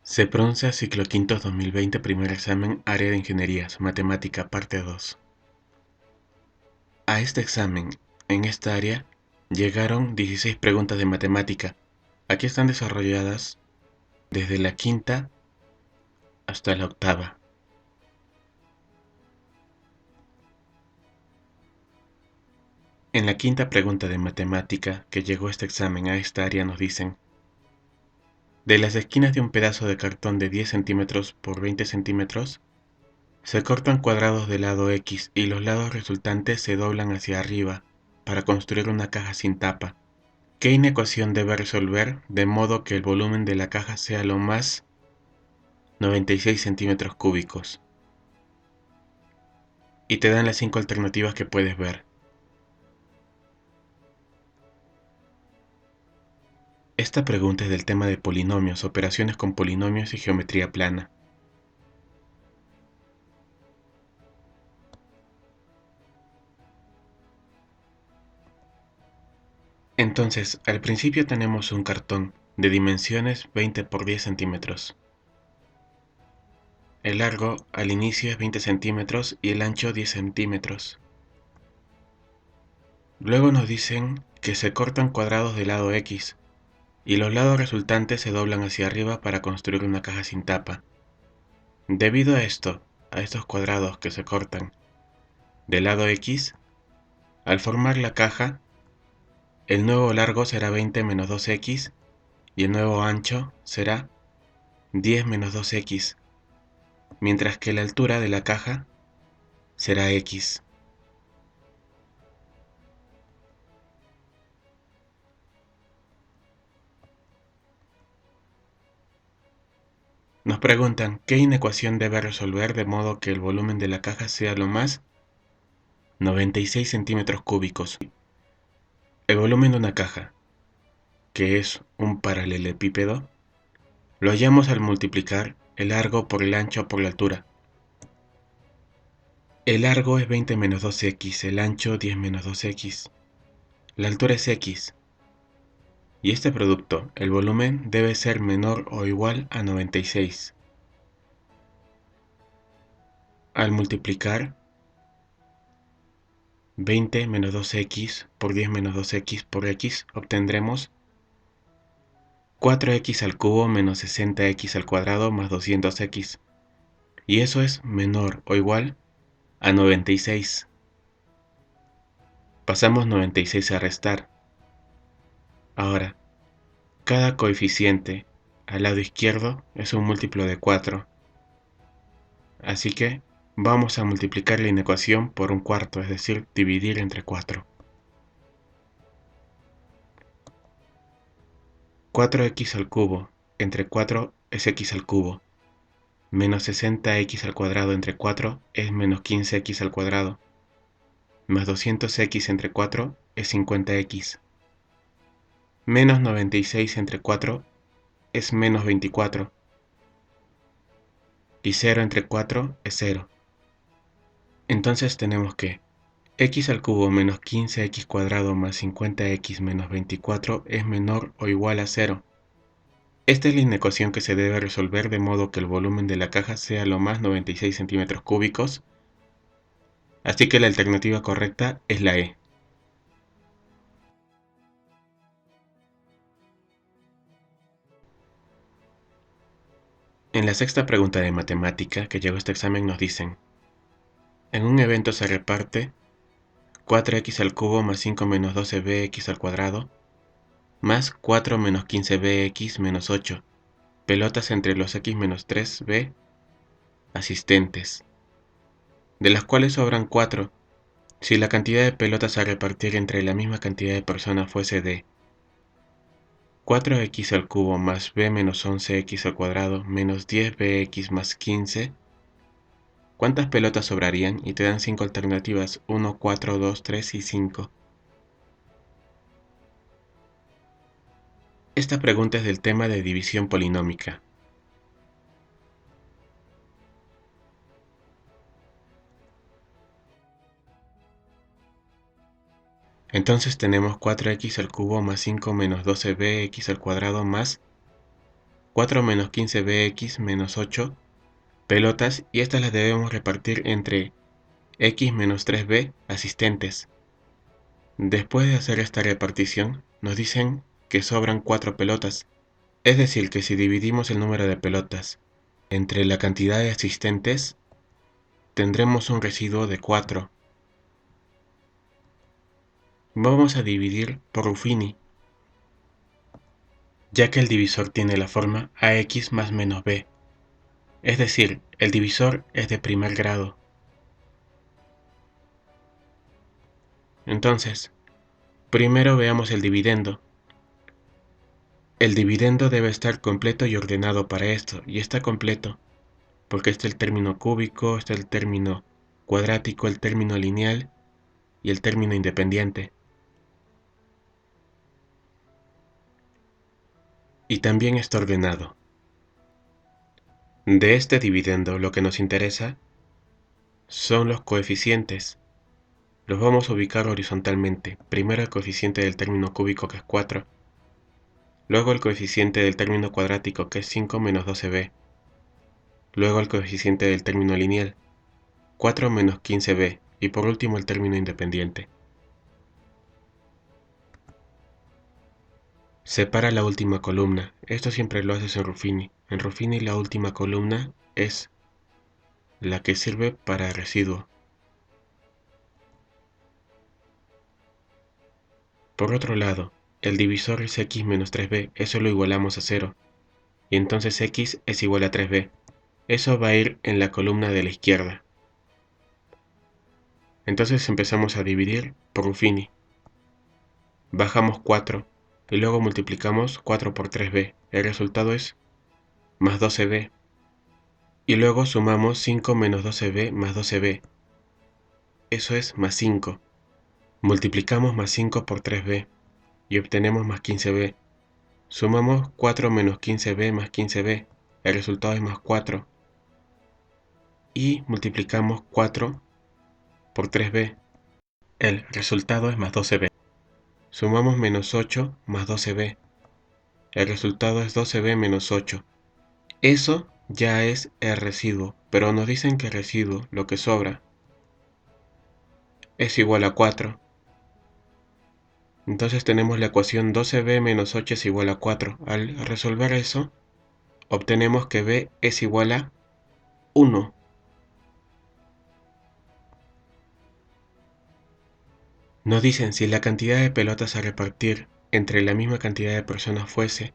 Se pronuncia ciclo quinto 2020, primer examen, área de ingenierías, matemática, parte 2. A este examen, en esta área, llegaron 16 preguntas de matemática. Aquí están desarrolladas desde la quinta hasta la octava. En la quinta pregunta de matemática que llegó este examen a esta área nos dicen: de las esquinas de un pedazo de cartón de 10 centímetros por 20 centímetros, se cortan cuadrados del lado X y los lados resultantes se doblan hacia arriba para construir una caja sin tapa. ¿Qué inecuación debe resolver de modo que el volumen de la caja sea lo más 96 centímetros cúbicos? Y te dan las 5 alternativas que puedes ver. Esta pregunta es del tema de polinomios, operaciones con polinomios y geometría plana. Entonces, al principio tenemos un cartón de dimensiones 20 por 10 centímetros. El largo al inicio es 20 centímetros y el ancho 10 centímetros. Luego nos dicen que se cortan cuadrados del lado X y los lados resultantes se doblan hacia arriba para construir una caja sin tapa. Debido a esto, a estos cuadrados que se cortan del lado X, al formar la caja, el nuevo largo será 20 menos 2x y el nuevo ancho será 10 menos 2x, mientras que la altura de la caja será x. Nos preguntan qué inecuación debe resolver de modo que el volumen de la caja sea lo más 96 centímetros cúbicos. El volumen de una caja, que es un paralelepípedo, lo hallamos al multiplicar el largo por el ancho por la altura. El largo es 20 menos 2x, el ancho 10 menos 2x. La altura es x. Y este producto, el volumen, debe ser menor o igual a 96. Al multiplicar 20 menos 2x por 10 menos 2x por x, obtendremos 4x al cubo menos 60x al cuadrado más 200x. Y eso es menor o igual a 96. Pasamos 96 a restar. Ahora, cada coeficiente al lado izquierdo es un múltiplo de 4. Así que vamos a multiplicar la inecuación por un cuarto, es decir, dividir entre 4. 4x al cubo entre 4 es x al cubo. Menos 60x al cuadrado entre 4 es menos 15x al cuadrado. Más 200x entre 4 es 50x. Menos 96 entre 4 es menos 24. Y 0 entre 4 es 0. Entonces tenemos que x al cubo menos 15x cuadrado más 50x menos 24 es menor o igual a 0. Esta es la inecuación que se debe resolver de modo que el volumen de la caja sea lo más 96 centímetros cúbicos, así que la alternativa correcta es la E. En la sexta pregunta de matemática que llegó a este examen nos dicen: en un evento se reparte 4x al cubo más 5 menos 12bx al cuadrado más 4 menos 15bx menos 8 pelotas entre los x menos 3b asistentes, de las cuales sobran 4. Si la cantidad de pelotas a repartir entre la misma cantidad de personas fuese de 4x al cubo más b menos 11x al cuadrado menos 10bx más 15, ¿cuántas pelotas sobrarían? Y te dan 5 alternativas: 1, 4, 2, 3 y 5. Esta pregunta es del tema de división polinómica. Entonces tenemos 4x al cubo más 5 menos 12bx al cuadrado más 4 menos 15bx menos 8 pelotas y estas las debemos repartir entre x menos 3b asistentes. Después de hacer esta repartición, nos dicen que sobran 4 pelotas. Es decir, que si dividimos el número de pelotas entre la cantidad de asistentes, tendremos un residuo de 4. Vamos a dividir por Ruffini, ya que el divisor tiene la forma ax más menos b. Es decir, el divisor es de primer grado. Entonces, primero veamos el dividendo. El dividendo debe estar completo y ordenado para esto, y está completo, porque está el término cúbico, está el término cuadrático, el término lineal y el término independiente. Y también está ordenado. De este dividendo lo que nos interesa son los coeficientes. Los vamos a ubicar horizontalmente. Primero el coeficiente del término cúbico, que es 4. Luego el coeficiente del término cuadrático, que es 5 menos 12b. Luego el coeficiente del término lineal, 4 menos 15b. Y por último el término independiente. Separa la última columna. Esto siempre lo haces en Ruffini. En Ruffini la última columna es la que sirve para residuo. Por otro lado, el divisor es x menos 3b. Eso lo igualamos a 0. Y entonces x es igual a 3b. Eso va a ir en la columna de la izquierda. Entonces empezamos a dividir por Ruffini. Bajamos 4 y luego multiplicamos 4 por 3b. El resultado es más 12b. Y luego sumamos 5 menos 12b más 12b. Eso es más 5. Multiplicamos más 5 por 3b y obtenemos más 15b. Sumamos 4 menos 15b más 15b. El resultado es más 4. Y multiplicamos 4 por 3b. El resultado es más 12b. Sumamos menos 8 más 12b. El resultado es 12b menos 8. Eso ya es el residuo, pero nos dicen que el residuo, lo que sobra, es igual a 4. Entonces tenemos la ecuación 12b menos 8 es igual a 4. Al resolver eso, obtenemos que b es igual a 1. Nos dicen si la cantidad de pelotas a repartir entre la misma cantidad de personas fuese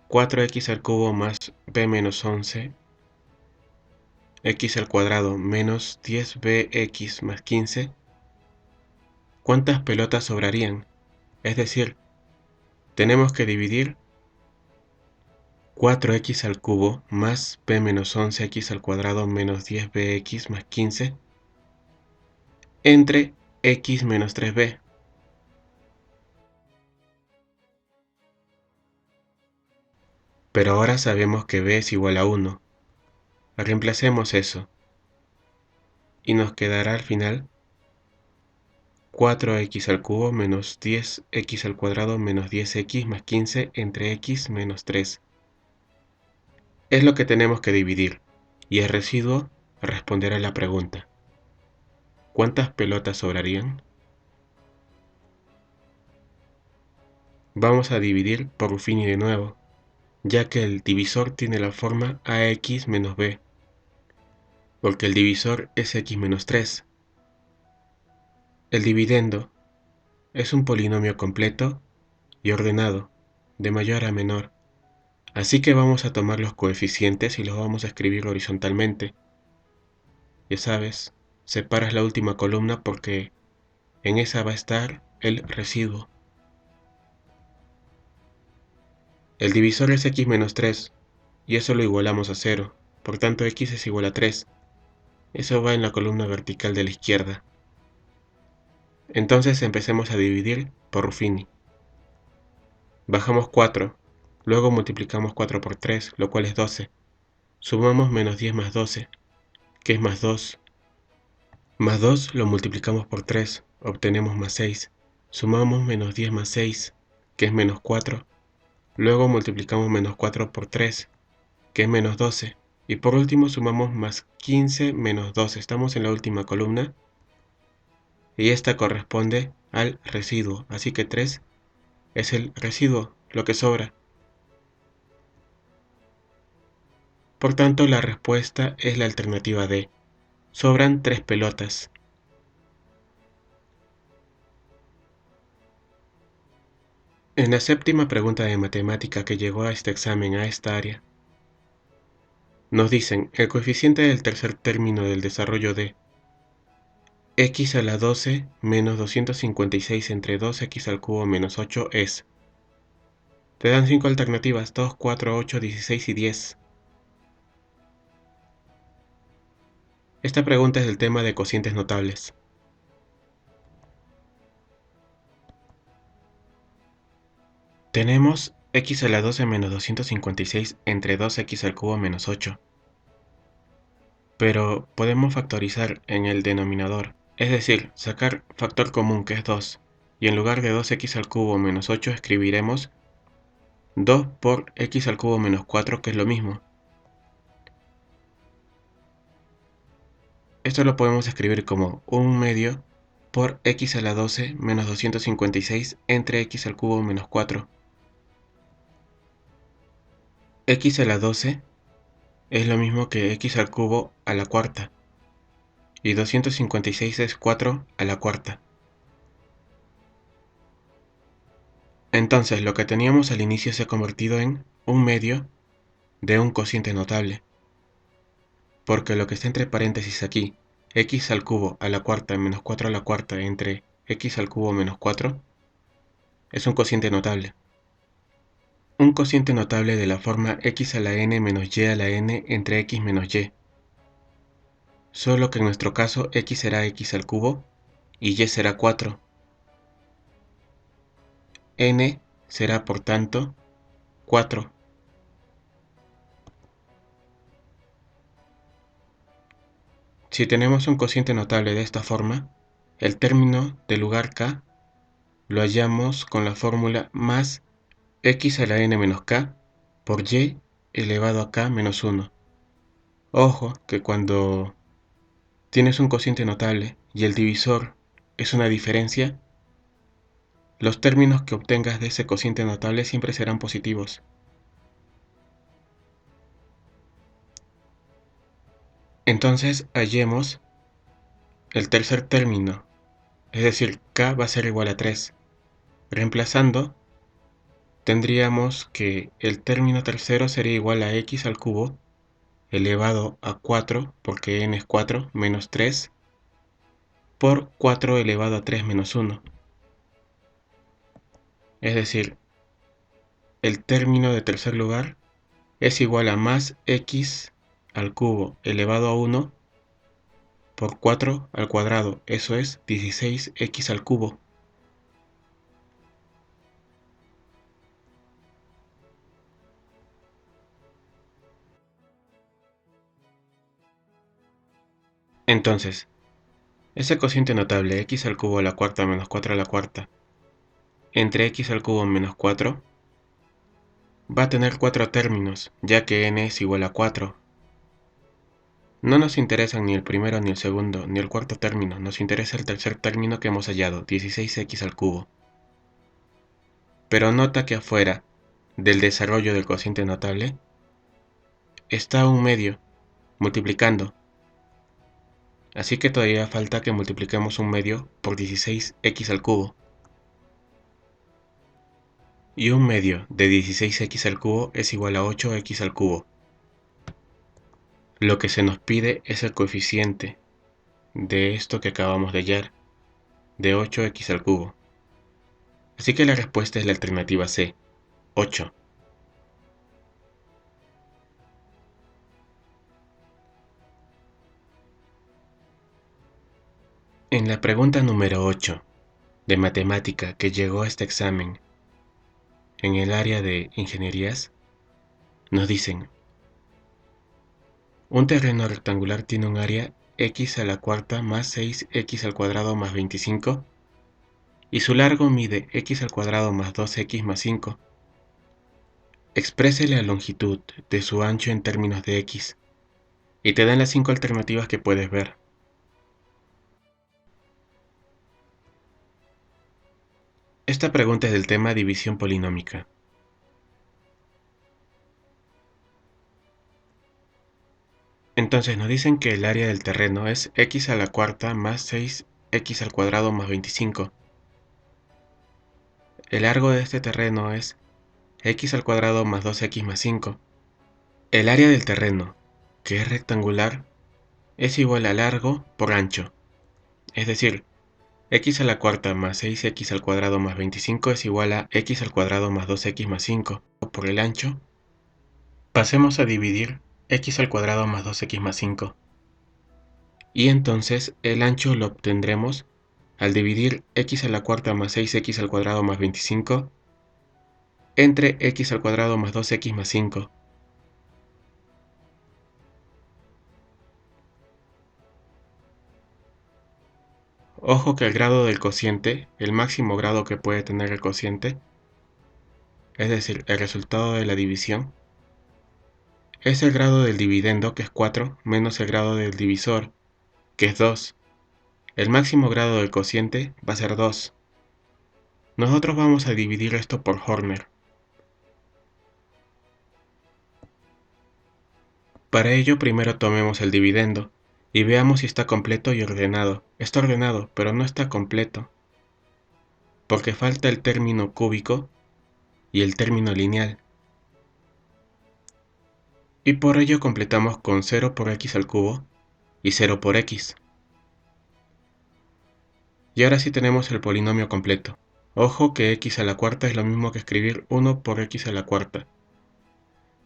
4x al cubo más b menos 11, x al cuadrado menos 10bx más 15, ¿cuántas pelotas sobrarían? Es decir, tenemos que dividir 4x al cubo más b menos 11x al cuadrado menos 10bx más 15 entre x menos 3b. Pero ahora sabemos que b es igual a 1. Reemplacemos eso y nos quedará al final 4x al cubo menos 10x al cuadrado menos 10x más 15 entre x menos 3. Es lo que tenemos que dividir, y el residuo responderá a la pregunta: ¿cuántas pelotas sobrarían? Vamos a dividir por Ruffini de nuevo, ya que el divisor tiene la forma ax menos b, porque el divisor es x menos 3. El dividendo es un polinomio completo y ordenado, de mayor a menor. Así que vamos a tomar los coeficientes y los vamos a escribir horizontalmente. Ya sabes, separas la última columna porque en esa va a estar el residuo. El divisor es x menos 3 y eso lo igualamos a 0. Por tanto, x es igual a 3. Eso va en la columna vertical de la izquierda. Entonces empecemos a dividir por Ruffini. Bajamos 4, luego multiplicamos 4 por 3, lo cual es 12. Sumamos menos 10 más 12, que es más 2. Más 2 lo multiplicamos por 3, obtenemos más 6. Sumamos menos 10 más 6, que es menos 4. Luego multiplicamos menos 4 por 3, que es menos 12. Y por último sumamos más 15 menos 12. Estamos en la última columna. Y esta corresponde al residuo. Así que 3 es el residuo, lo que sobra. Por tanto, la respuesta es la alternativa D. Sobran 3 pelotas. En la séptima pregunta de matemática que llegó a este examen a esta área, nos dicen el coeficiente del tercer término del desarrollo de x a la 12 menos 256 entre 2x al cubo menos 8 es. Te dan 5 alternativas, 2, 4, 8, 16 y 10. Esta pregunta es del tema de cocientes notables. Tenemos x a la 12 menos 256 entre 2x al cubo menos 8. Pero podemos factorizar en el denominador, es decir, sacar factor común que es 2, y en lugar de 2x al cubo menos 8 escribiremos 2 por x al cubo menos 4, que es lo mismo. Esto lo podemos escribir como 1 medio por x a la 12 menos 256 entre x al cubo menos 4. X a la 12 es lo mismo que x al cubo a la cuarta, y 256 es 4 a la cuarta. Entonces lo que teníamos al inicio se ha convertido en 1 medio de un cociente notable, porque lo que está entre paréntesis aquí, x al cubo a la cuarta menos 4 a la cuarta entre x al cubo menos 4, es un cociente notable. Un cociente notable de la forma x a la n menos y a la n entre x menos y. Solo que en nuestro caso x será x al cubo y y será 4. N será por tanto 4. Si tenemos un cociente notable de esta forma, el término del lugar k lo hallamos con la fórmula más x a la n menos k por y elevado a k menos 1. Ojo que cuando tienes un cociente notable y el divisor es una diferencia, los términos que obtengas de ese cociente notable siempre serán positivos. Entonces hallemos el tercer término, es decir, k va a ser igual a 3. Reemplazando, tendríamos que el término tercero sería igual a x al cubo elevado a 4, porque n es 4, menos 3, por 4 elevado a 3 menos 1. Es decir, el término de tercer lugar es igual a más x al cubo elevado a 1 por 4 al cuadrado, eso es 16x al cubo. Entonces, ese cociente notable x al cubo a la cuarta menos 4 a la cuarta entre x al cubo menos 4 va a tener 4 términos, ya que n es igual a 4. No nos interesan ni el primero ni el segundo ni el cuarto término, nos interesa el tercer término que hemos hallado, 16x al cubo. Pero nota que afuera del desarrollo del cociente notable está un medio, multiplicando. Así que todavía falta que multipliquemos un medio por 16x al cubo. Y un medio de 16x al cubo es igual a 8x al cubo. Lo que se nos pide es el coeficiente de esto que acabamos de hallar, de 8x al cubo. Así que la respuesta es la alternativa C, 8. En la pregunta número 8 de matemática que llegó a este examen en el área de ingenierías, nos dicen, un terreno rectangular tiene un área x a la cuarta más 6x al cuadrado más 25 y su largo mide x al cuadrado más 2x más 5. Exprese la longitud de su ancho en términos de x, y te dan las 5 alternativas que puedes ver. Esta pregunta es del tema división polinómica. Entonces nos dicen que el área del terreno es x a la cuarta más 6x al cuadrado más 25. El largo de este terreno es x al cuadrado más 2x más 5. El área del terreno, que es rectangular, es igual a largo por ancho. Es decir, x a la cuarta más 6x al cuadrado más 25 es igual a x al cuadrado más 2x más 5. Por el ancho, pasemos a dividir x al cuadrado más 2x más 5. Y entonces el ancho lo obtendremos al dividir x a la cuarta más 6x al cuadrado más 25 entre x al cuadrado más 2x más 5. Ojo que el grado del cociente, el máximo grado que puede tener el cociente, es decir, el resultado de la división, es el grado del dividendo, que es 4, menos el grado del divisor, que es 2. El máximo grado del cociente va a ser 2. Nosotros vamos a dividir esto por Horner. Para ello primero tomemos el dividendo y veamos si está completo y ordenado. Está ordenado, pero no está completo, porque falta el término cúbico y el término lineal. Y por ello completamos con 0 por x al cubo y 0 por x. Y ahora sí tenemos el polinomio completo. Ojo que x a la cuarta es lo mismo que escribir 1 por x a la cuarta.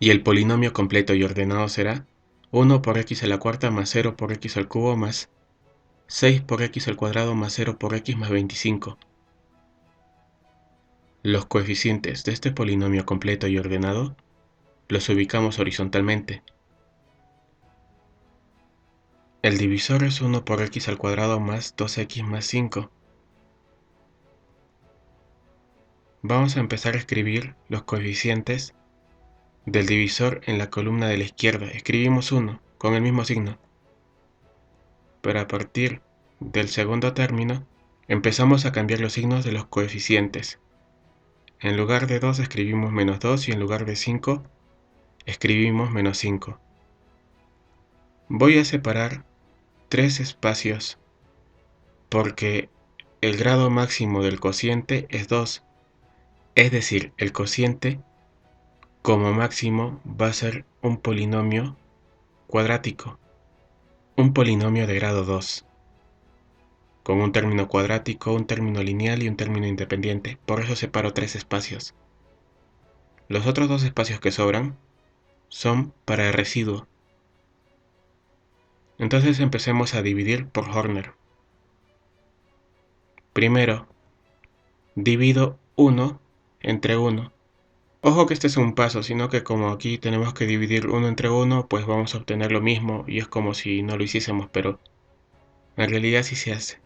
Y el polinomio completo y ordenado será 1 por x a la cuarta más 0 por x al cubo más 6 por x al cuadrado más 0 por x más 25. Los coeficientes de este polinomio completo y ordenado los ubicamos horizontalmente. El divisor es 1 por x al cuadrado más 2x más 5. Vamos a empezar a escribir los coeficientes del divisor en la columna de la izquierda. Escribimos 1 con el mismo signo. Pero a partir del segundo término empezamos a cambiar los signos de los coeficientes. En lugar de 2 escribimos menos 2 y en lugar de 5 escribimos menos 5. Voy a separar 3 espacios porque el grado máximo del cociente es 2. Es decir, el cociente como máximo va a ser un polinomio cuadrático, un polinomio de grado 2, con un término cuadrático, un término lineal y un término independiente. Por eso separo 3 espacios. Los otros 2 espacios que sobran son para el residuo. Entonces empecemos a dividir por Horner. Primero, divido 1 entre 1. Ojo que este es un paso, sino que como aquí tenemos que dividir 1 entre 1, pues vamos a obtener lo mismo y es como si no lo hiciésemos, pero en realidad sí se hace.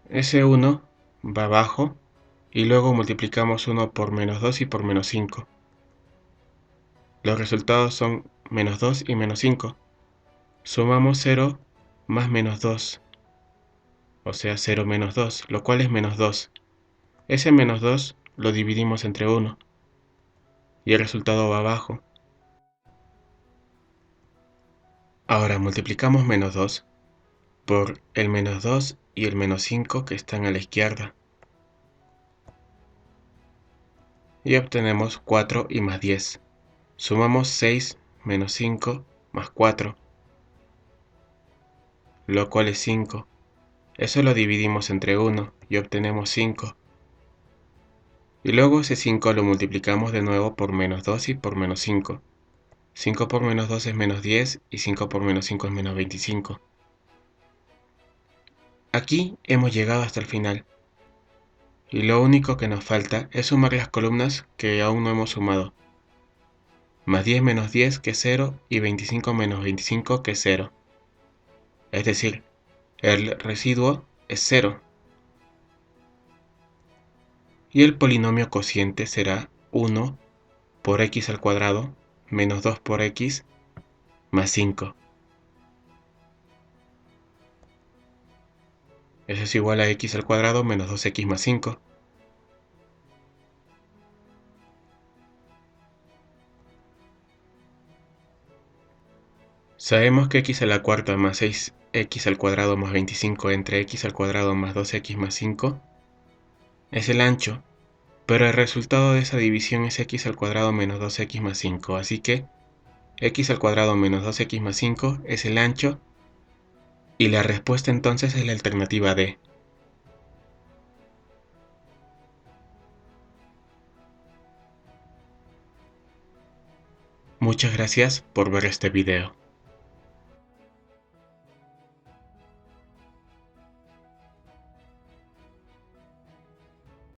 Ese 1 va abajo y luego multiplicamos 1 por menos 2 y por menos 5. Los resultados son menos 2 y menos 5. Sumamos 0 más menos 2, o sea 0 menos 2, lo cual es menos 2. Ese menos 2 lo dividimos entre 1 y el resultado va abajo. Ahora multiplicamos menos 2 por el menos 2 y el menos 5 que están a la izquierda. Y obtenemos 4 y más 10. Sumamos 6 menos 5 más 4, lo cual es 5. Eso lo dividimos entre 1 y obtenemos 5. Y luego ese 5 lo multiplicamos de nuevo por menos 2 y por menos 5. 5 por menos 2 es menos 10 y 5 por menos 5 es menos 25. Aquí hemos llegado hasta el final. Y lo único que nos falta es sumar las columnas que aún no hemos sumado. Más 10 menos 10 que es 0 y 25 menos 25 que es 0. Es decir, el residuo es 0. y el polinomio cociente será 1 por x al cuadrado menos 2 por x más 5. Eso es igual a x al cuadrado menos 2x más 5. Sabemos que x a la cuarta más 6x al cuadrado más 25 entre x al cuadrado más 2x más 5 es el ancho, pero el resultado de esa división es x al cuadrado menos 2x más 5, así que x al cuadrado menos 2x más 5 es el ancho, y la respuesta entonces es la alternativa D. Muchas gracias por ver este video.